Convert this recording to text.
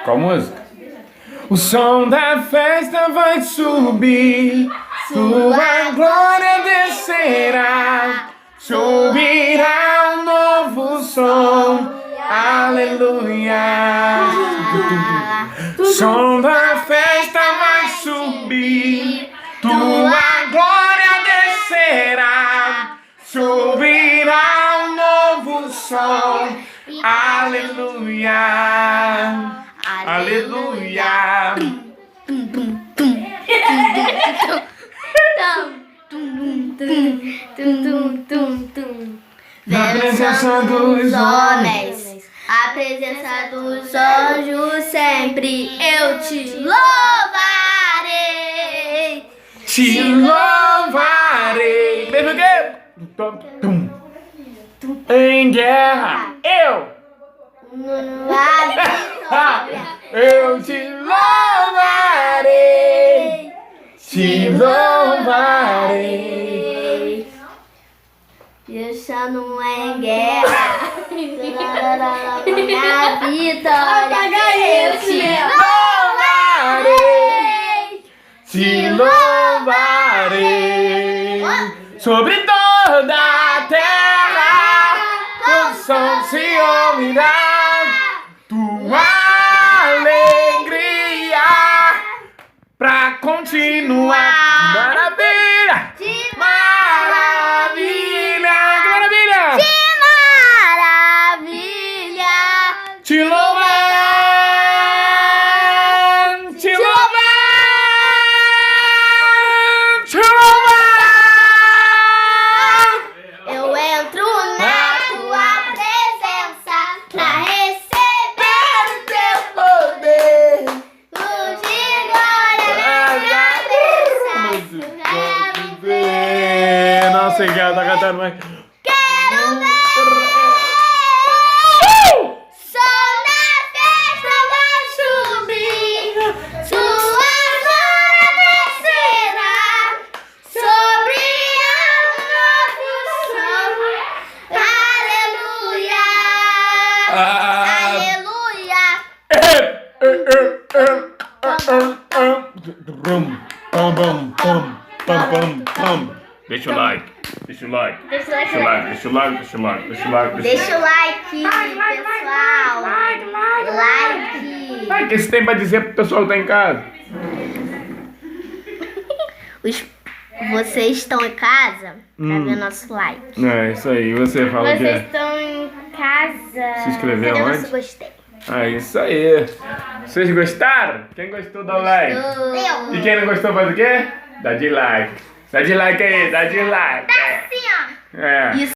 Qual música? O som da festa vai subir, sua glória descerá, subirá um novo som, aleluia. O som da festa vai subir, tua glória descerá, subirá um novo som, aleluia. Aleluia! Na presença dos homens, a presença dos anjos, sempre eu te louvarei. Te louvarei. Mesmo que em guerra, eu te louvarei, te louvarei. Isso não é em guerra, minha vitória, eu te louvarei, te louvarei. Sobre toda a terra, todo som se ouvirá. Tua alegria pra continuar. Maravilha! Maravilha! Que maravilha! Que maravilha! Te louvar! Te louvar! Te louvar! Eu entro na tua presença pra receber o teu poder. Luz de glória na cabeça. Quero ver. Nossa, tá cantando, mas... Quero ver. Som da festa vai subir. Sua glória descerá sobre a novo som. Aleluia. Aleluia. Deixa o like. Deixa o like. Deixa o like. Deixa o like. Deixa o like. Deixa o like. Deixa o like. Deixa o like, pessoal. Like. O que você tem pra dizer pro pessoal que tá em casa? Vocês estão em casa pra ver nosso like. É, isso aí. Você fala o quê? Vocês estão em casa. Se inscreveu Cadê onde? nosso gostei? É isso aí. Vocês gostaram? Quem gostou, dá o like. E quem não gostou, faz o quê? Dá de like. Dá de like aí, dá de like. Assim, ó. É. Isso.